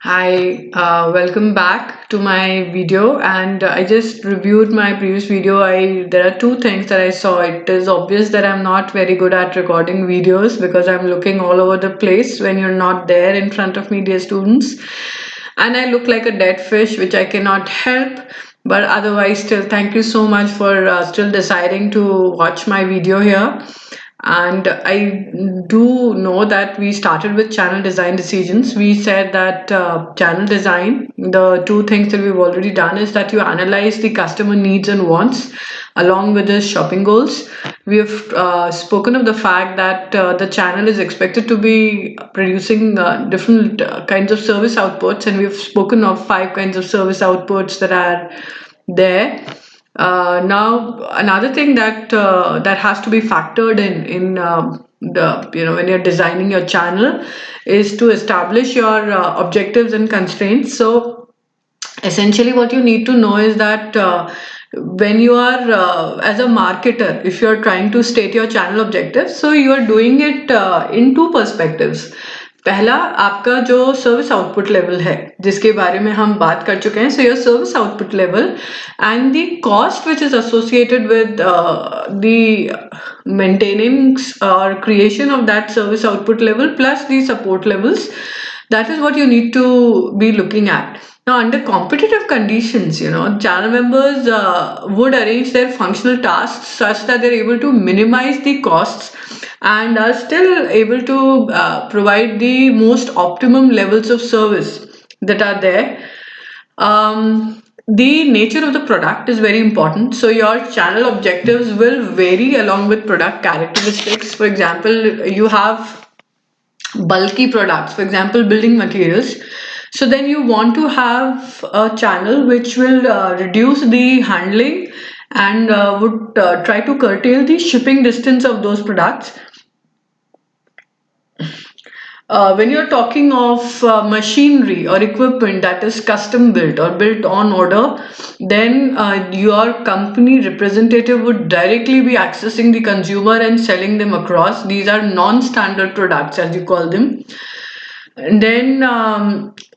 Hi, welcome back to my video. And I just reviewed my previous video. There are two things that I saw. It is obvious that I'm not very good at recording videos because I'm looking all over the place when you're not there in front of me, dear students. And I look like a dead fish, which I cannot help. But otherwise, still, thank you so much for still deciding to watch my video here. And I do know that we started with channel design decisions. We said that channel design, the two things that we've already done is that you analyze the customer needs and wants along with the shopping goals. We have spoken of the fact that the channel is expected to be producing different kinds of service outputs, and we've spoken of 5 kinds of service outputs that are there. Now, another thing that has to be factored in the when you're designing your channel is to establish your objectives and constraints. So essentially, what you need to know is that when you are as a marketer, if you are trying to state your channel objectives, so you are doing it in two perspectives. पहला आपका जो service output level है जिसके बारे में हम बात कर चुके हैं, so your service output level and the cost which is associated with the maintaining or creation of that service output level plus the support levels. That is what you need to be looking at. Now, under competitive conditions, channel members would arrange their functional tasks such that they're able to minimize the costs and are still able to provide the most optimum levels of service that are there. The nature of the product is very important. So your channel objectives will vary along with product characteristics. For example, you have bulky products, for example, building materials. So then you want to have a channel which will reduce the handling and would try to curtail the shipping distance of those products. When you're talking of machinery or equipment that is custom built or built on order, then your company representative would directly be accessing the consumer and selling them across. These are non-standard products, as you call them. And then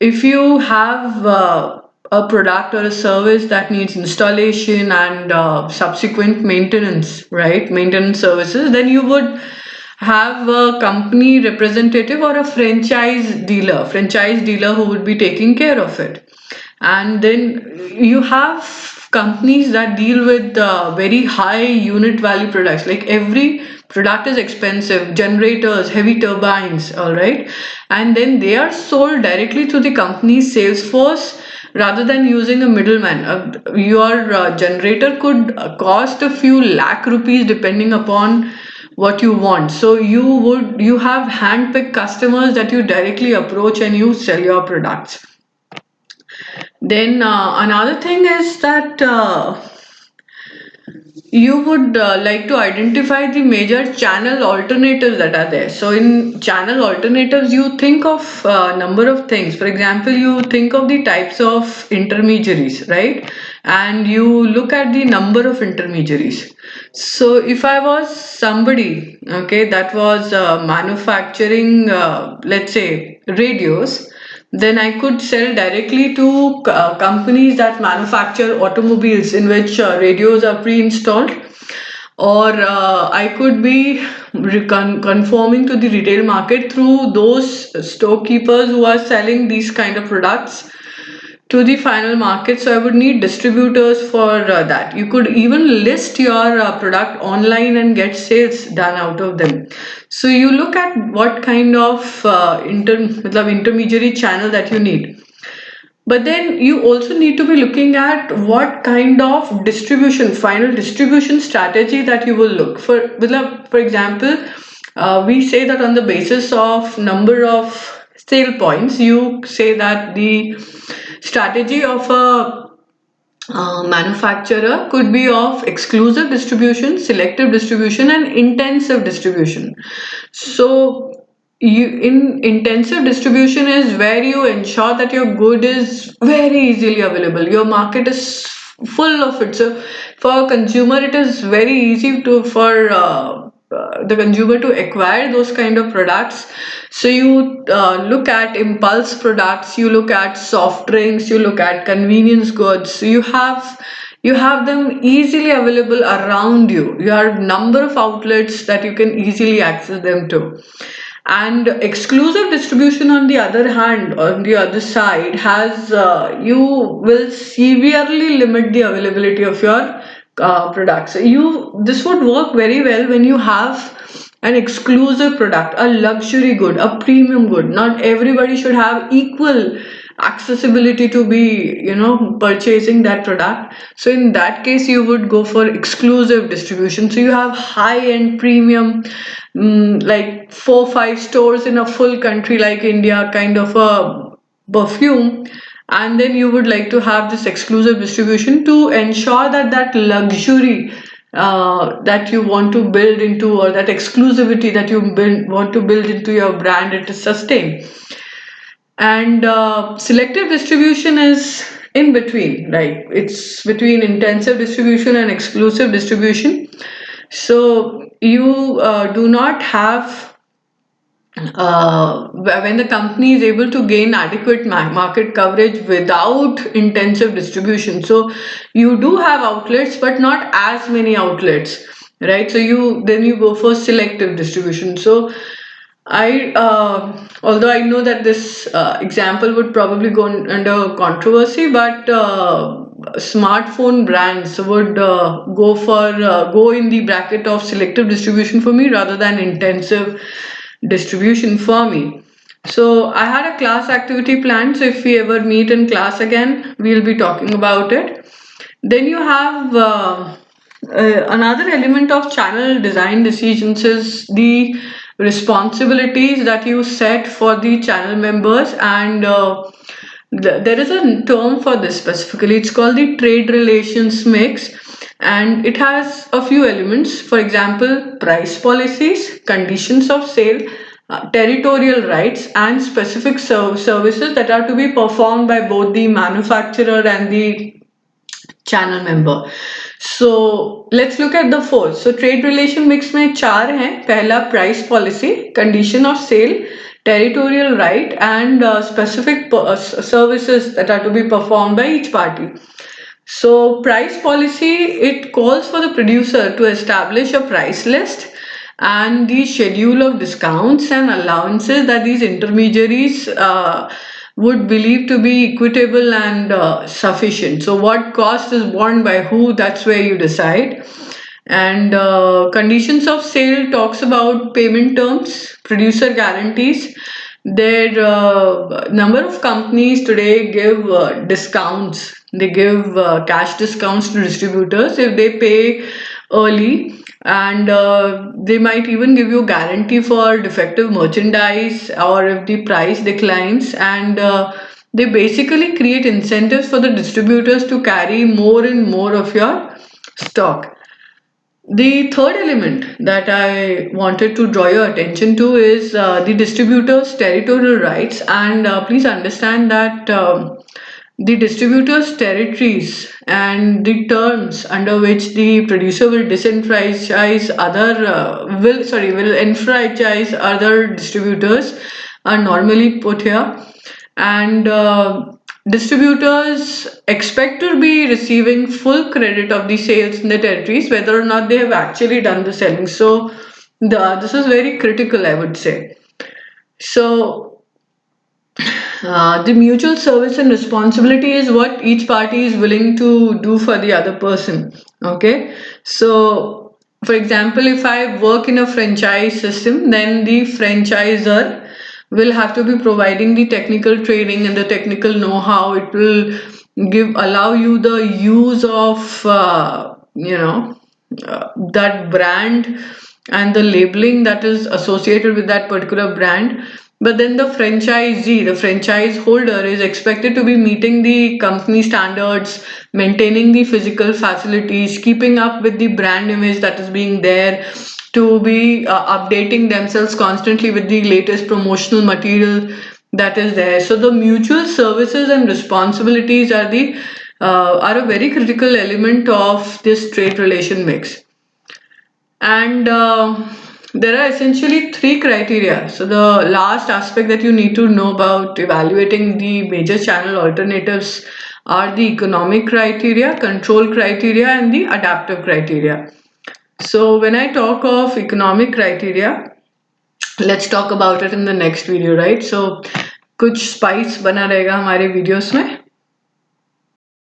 if you have a product or a service that needs installation and subsequent maintenance, right? Maintenance services, then you would have a company representative or a franchise dealer who would be taking care of it. And then you have companies that deal with very high unit value products, like every product is expensive, generators, heavy turbines, all right, and then they are sold directly to the company's sales force rather than using a middleman. Your generator could cost a few lakh rupees depending upon what you want. So you have hand-picked customers that you directly approach and you sell your products. Then another thing is that you would like to identify the major channel alternatives that are there. So in channel alternatives, you think of a number of things. For example, you think of the types of intermediaries, right? And you look at the number of intermediaries. So if I was somebody, okay, that was manufacturing, let's say, radios, then I could sell directly to companies that manufacture automobiles in which radios are pre-installed, or I could be conforming to the retail market through those storekeepers who are selling these kind of products to the final market. So I would need distributors for that. You could even list your product online and get sales done out of them. So you look at what kind of intermediary channel that you need. But then you also need to be looking at what kind of final distribution strategy that you will look for. For example, we say that on the basis of number of sale points, you say that the strategy of a manufacturer could be of exclusive distribution, selective distribution, and intensive distribution. So in intensive distribution is where you ensure that your good is very easily available. Your market is full of it. So for a consumer, it is very easy to for the consumer to acquire those kind of products. So you look at impulse products, you look at soft drinks, you look at convenience goods. So you have them easily available around you. You have number of outlets that you can easily access them to. And exclusive distribution, on the other hand, on the other side, has you will severely limit the availability of your products. This would work very well when you have an exclusive product, a luxury good, a premium good. Not everybody should have equal accessibility to be, purchasing that product. So in that case, you would go for exclusive distribution. So you have high end premium, like 4 5 stores in a full country like India, kind of a perfume. And then you would like to have this exclusive distribution to ensure that that luxury that you want to build into, or that exclusivity that you want to build into your brand, it is sustained. And selective distribution is in between, like it's between intensive distribution and exclusive distribution. So you do not have, when the company is able to gain adequate market coverage without intensive distribution. So you do have outlets, but not as many outlets, right? So you go for selective distribution. So although I know that this example would probably go under controversy, but smartphone brands would go in the bracket of selective distribution for me rather than intensive distribution for me. So I had a class activity planned. So if we ever meet in class again, we'll be talking about it. Then you have another element of channel design decisions is the responsibilities that you set for the channel members. And there is a term for this specifically. It's called the trade relations mix, and it has a few elements. For example, price policies, conditions of sale, territorial rights, and specific services that are to be performed by both the manufacturer and the channel member. So let's look at the four. So trade relation mix में चार हैं. पहला price policy, condition of sale, territorial right, and specific services that are to be performed by each party. So price policy, it calls for the producer to establish a price list and the schedule of discounts and allowances that these intermediaries would believe to be equitable and sufficient. So what cost is borne by who, that's where you decide. And conditions of sale talks about payment terms, producer guarantees. There number of companies today give discounts. They give cash discounts to distributors if they pay early, and they might even give you a guarantee for defective merchandise or if the price declines. And they basically create incentives for the distributors to carry more and more of your stock. The third element that I wanted to draw your attention to is the distributor's territorial rights. And please understand that the distributor's territories and the terms under which the producer will disenfranchise other will enfranchise other distributors are normally put here. And distributors expect to be receiving full credit of the sales in the territories, whether or not they have actually done the selling. So this is very critical, I would say. So the mutual service and responsibility is what each party is willing to do for the other person. Okay, so for example, if I work in a franchise system, then the franchisor will have to be providing the technical training and the technical know-how. It will allow you the use of that brand and the labeling that is associated with that particular brand. But then the franchisee, the franchise holder, is expected to be meeting the company standards, maintaining the physical facilities, keeping up with the brand image that is being there, to be updating themselves constantly with the latest promotional material that is there. So the mutual services and responsibilities are a very critical element of this trade relation mix. And There are essentially three criteria. So the last aspect that you need to know about evaluating the major channel alternatives are the economic criteria, control criteria, and the adaptive criteria. So when I talk of economic criteria, let's talk about it in the next video, right? So कुछ spice बना रहेगा हमारे videos में.